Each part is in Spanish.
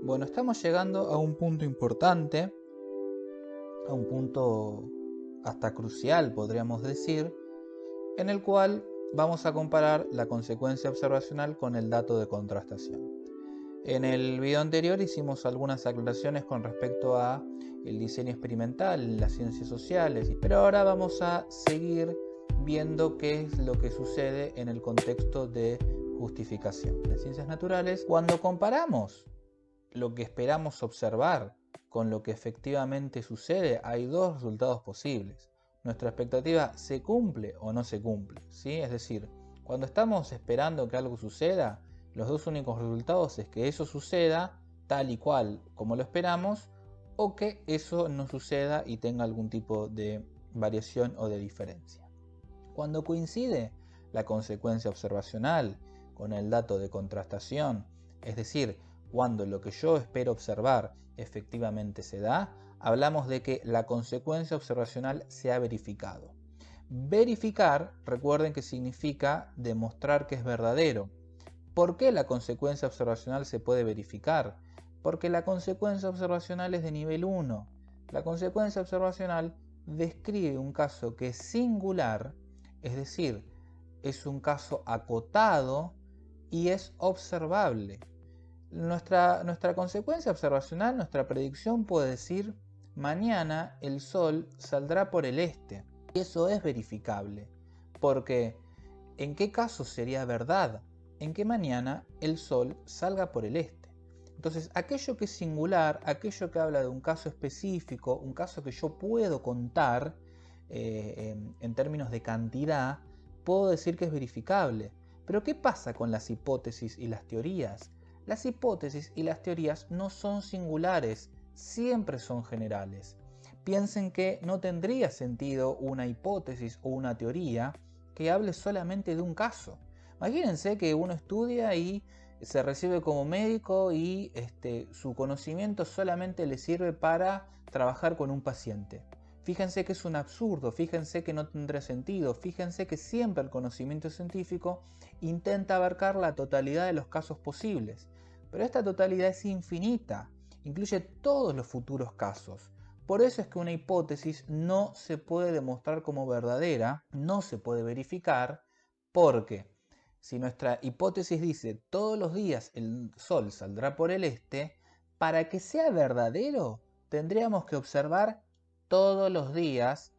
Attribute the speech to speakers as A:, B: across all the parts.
A: Bueno, estamos llegando a un punto importante, a un punto hasta crucial, podríamos decir, en el cual vamos a comparar la consecuencia observacional con el dato de contrastación. En el video anterior hicimos algunas aclaraciones con respecto a el diseño experimental en las ciencias sociales, pero ahora vamos a seguir viendo qué es lo que sucede en el contexto de justificación. En las ciencias naturales, cuando comparamos lo que esperamos observar con lo que efectivamente sucede, hay dos resultados posibles. Nuestra expectativa se cumple o no se cumple, ¿sí? Es decir, cuando estamos esperando que algo suceda, los dos únicos resultados es que eso suceda tal y cual como lo esperamos, o que eso no suceda y tenga algún tipo de variación o de diferencia. Cuando coincide la consecuencia observacional con el dato de contrastación, es decir, cuando lo que yo espero observar efectivamente se da, hablamos de que la consecuencia observacional se ha verificado. Verificar, recuerden que significa demostrar que es verdadero. ¿Por qué la consecuencia observacional se puede verificar? Porque la consecuencia observacional es de nivel 1. La consecuencia observacional describe un caso que es singular, es decir, es un caso acotado y es observable. Nuestra consecuencia observacional, nuestra predicción puede decir: mañana el sol saldrá por el este. Y eso es verificable, porque ¿en qué caso sería verdad? En que mañana el sol salga por el este. Entonces, aquello que es singular, aquello que habla de un caso específico, un caso que yo puedo contar en términos de cantidad, puedo decir que es verificable. Pero ¿qué pasa con las hipótesis y las teorías? Las hipótesis y las teorías no son singulares, siempre son generales. Piensen que no tendría sentido una hipótesis o una teoría que hable solamente de un caso. Imagínense que uno estudia y se recibe como médico y su conocimiento solamente le sirve para trabajar con un paciente. Fíjense que es un absurdo, fíjense que no tendrá sentido, fíjense que siempre el conocimiento científico intenta abarcar la totalidad de los casos posibles. Pero esta totalidad es infinita, incluye todos los futuros casos. Por eso es que una hipótesis no se puede demostrar como verdadera, no se puede verificar, porque si nuestra hipótesis dice todos los días el sol saldrá por el este, para que sea verdadero tendríamos que observar todos los días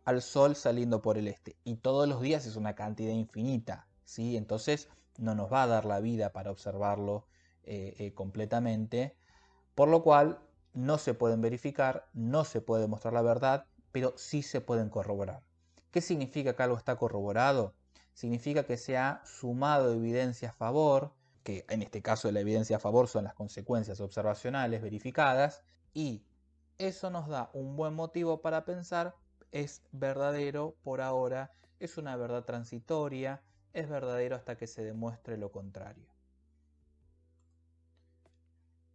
A: al sol saliendo por el este. Y todos los días es una cantidad infinita, ¿sí? Entonces no nos va a dar la vida para observarlo completamente, por lo cual no se pueden verificar, no se puede mostrar la verdad, pero sí se pueden corroborar. ¿Qué significa que algo está corroborado? Significa que se ha sumado evidencia a favor, que en este caso la evidencia a favor son las consecuencias observacionales verificadas, y eso nos da un buen motivo para pensar: es verdadero por ahora, es una verdad transitoria, es verdadero hasta que se demuestre lo contrario.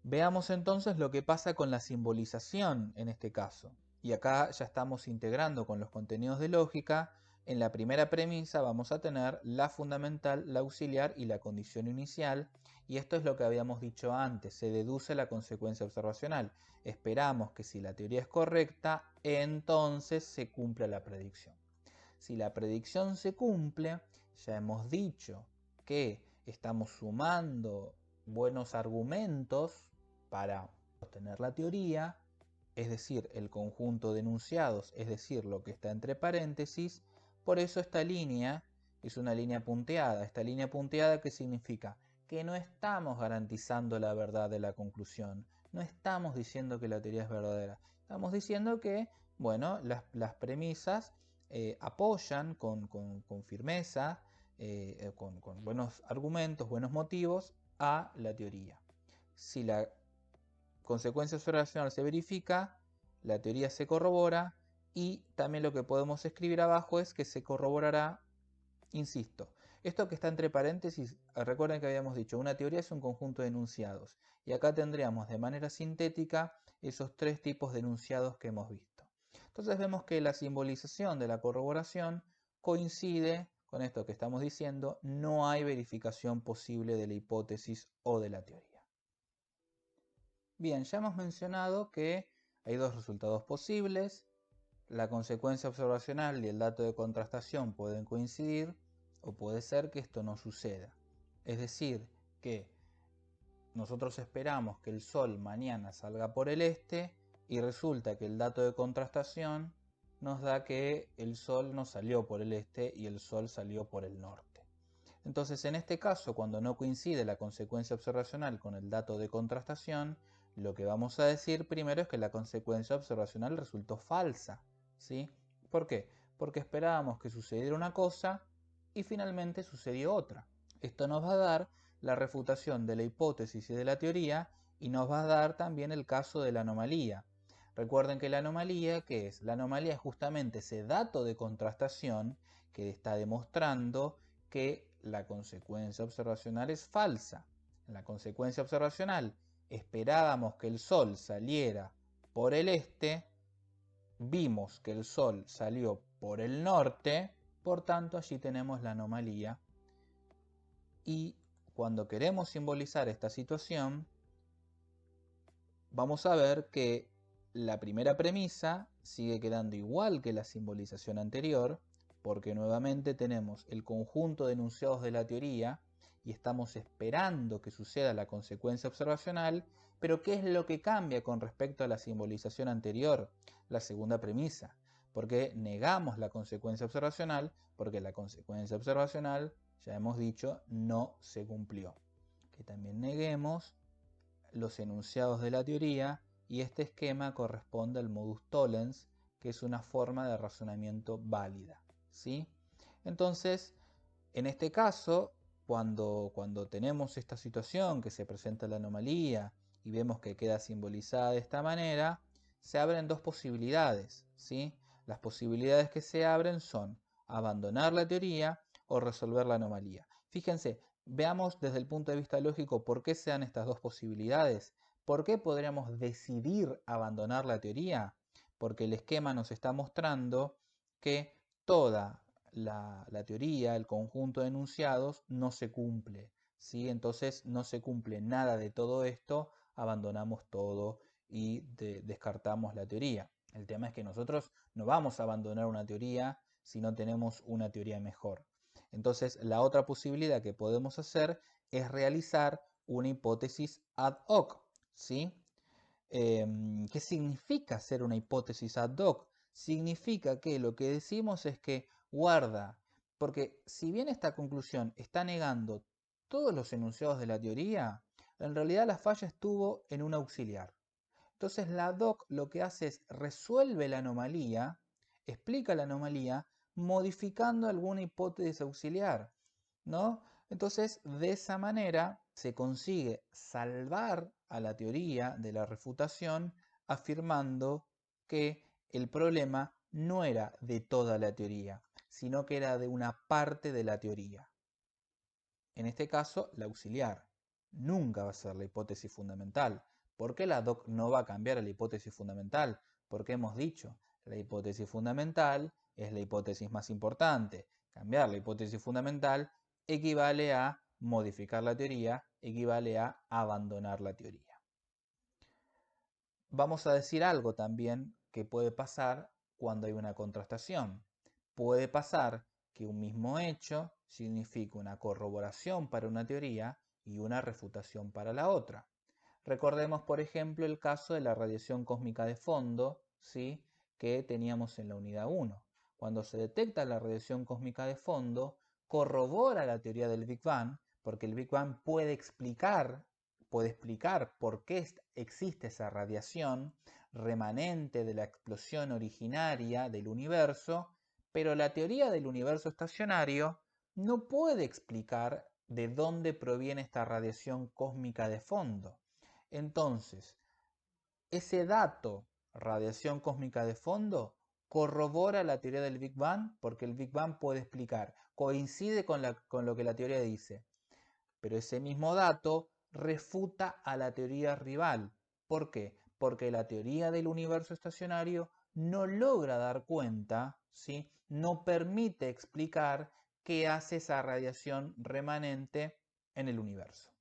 A: Veamos entonces lo que pasa con la simbolización en este caso. Y acá ya estamos integrando con los contenidos de lógica. En la primera premisa vamos a tener la fundamental, la auxiliar y la condición inicial. Y esto es lo que habíamos dicho antes, se deduce la consecuencia observacional. Esperamos que si la teoría es correcta, entonces se cumpla la predicción. Si la predicción se cumple, ya hemos dicho que estamos sumando buenos argumentos para sostener la teoría, es decir, el conjunto de enunciados, es decir, lo que está entre paréntesis. Por eso esta línea es una línea punteada. Esta línea punteada, ¿qué significa? Que no estamos garantizando la verdad de la conclusión, no estamos diciendo que la teoría es verdadera, estamos diciendo que, bueno, las premisas apoyan con firmeza, con buenos argumentos, buenos motivos a la teoría. Si la consecuencia observacional se verifica, la teoría se corrobora, y también lo que podemos escribir abajo es que se corroborará, insisto. Esto que está entre paréntesis, recuerden que habíamos dicho, una teoría es un conjunto de enunciados, y acá tendríamos de manera sintética esos tres tipos de enunciados que hemos visto. Entonces vemos que la simbolización de la corroboración coincide con esto que estamos diciendo: no hay verificación posible de la hipótesis o de la teoría. Bien, ya hemos mencionado que hay dos resultados posibles. La consecuencia observacional y el dato de contrastación pueden coincidir, o puede ser que esto no suceda. Es decir, que nosotros esperamos que el Sol mañana salga por el este y resulta que el dato de contrastación nos da que el Sol no salió por el este y el Sol salió por el norte. Entonces, en este caso, cuando no coincide la consecuencia observacional con el dato de contrastación, lo que vamos a decir primero es que la consecuencia observacional resultó falsa, ¿sí? ¿Por qué? Porque esperábamos que sucediera una cosa y finalmente sucedió otra. Esto nos va a dar la refutación de la hipótesis y de la teoría y nos va a dar también el caso de la anomalía. Recuerden que la anomalía, ¿qué es? La anomalía es justamente ese dato de contrastación que está demostrando que la consecuencia observacional es falsa. En la consecuencia observacional esperábamos que el Sol saliera por el este, vimos que el Sol salió por el norte, por tanto allí tenemos la anomalía. Y cuando queremos simbolizar esta situación, vamos a ver que la primera premisa sigue quedando igual que la simbolización anterior, porque nuevamente tenemos el conjunto de enunciados de la teoría y estamos esperando que suceda la consecuencia observacional, pero ¿qué es lo que cambia con respecto a la simbolización anterior? La segunda premisa, porque negamos la consecuencia observacional, porque la consecuencia observacional, ya hemos dicho, no se cumplió. Que también neguemos los enunciados de la teoría y este esquema corresponde al modus tollens, que es una forma de razonamiento válida, ¿sí? Entonces, en este caso, cuando tenemos esta situación que se presenta la anomalía y vemos que queda simbolizada de esta manera, se abren dos posibilidades, ¿sí? Las posibilidades que se abren son abandonar la teoría o resolver la anomalía. Fíjense, veamos desde el punto de vista lógico por qué se dan estas dos posibilidades. ¿Por qué podríamos decidir abandonar la teoría? Porque el esquema nos está mostrando que toda la teoría, el conjunto de enunciados, no se cumple, ¿sí? Entonces no se cumple nada de todo esto, abandonamos todo y descartamos la teoría. El tema es que nosotros no vamos a abandonar una teoría si no tenemos una teoría mejor. Entonces, la otra posibilidad que podemos hacer es realizar una hipótesis ad hoc, ¿sí? ¿Qué significa hacer una hipótesis ad hoc? Significa que lo que decimos es que guarda, porque si bien esta conclusión está negando todos los enunciados de la teoría, en realidad la falla estuvo en un auxiliar. Entonces la ad hoc lo que hace es resuelve la anomalía, explica la anomalía, modificando alguna hipótesis auxiliar, ¿no? Entonces, de esa manera se consigue salvar a la teoría de la refutación afirmando que el problema no era de toda la teoría, sino que era de una parte de la teoría. En este caso, la auxiliar. Nunca va a ser la hipótesis fundamental. ¿Por qué la ad hoc no va a cambiar a la hipótesis fundamental? Porque hemos dicho, la hipótesis fundamental es la hipótesis más importante. Cambiar la hipótesis fundamental equivale a modificar la teoría, equivale a abandonar la teoría. Vamos a decir algo también que puede pasar cuando hay una contrastación. Puede pasar que un mismo hecho signifique una corroboración para una teoría y una refutación para la otra. Recordemos, por ejemplo, el caso de la radiación cósmica de fondo, ¿sí?, que teníamos en la unidad 1. Cuando se detecta la radiación cósmica de fondo, corrobora la teoría del Big Bang, porque el Big Bang puede explicar por qué existe esa radiación remanente de la explosión originaria del universo, pero la teoría del universo estacionario no puede explicar de dónde proviene esta radiación cósmica de fondo. Entonces, ese dato, radiación cósmica de fondo, corrobora la teoría del Big Bang porque el Big Bang puede explicar, coincide con lo que la teoría dice. Pero ese mismo dato refuta a la teoría rival. ¿Por qué? Porque la teoría del universo estacionario no logra dar cuenta, ¿sí?, no permite explicar qué hace esa radiación remanente en el universo.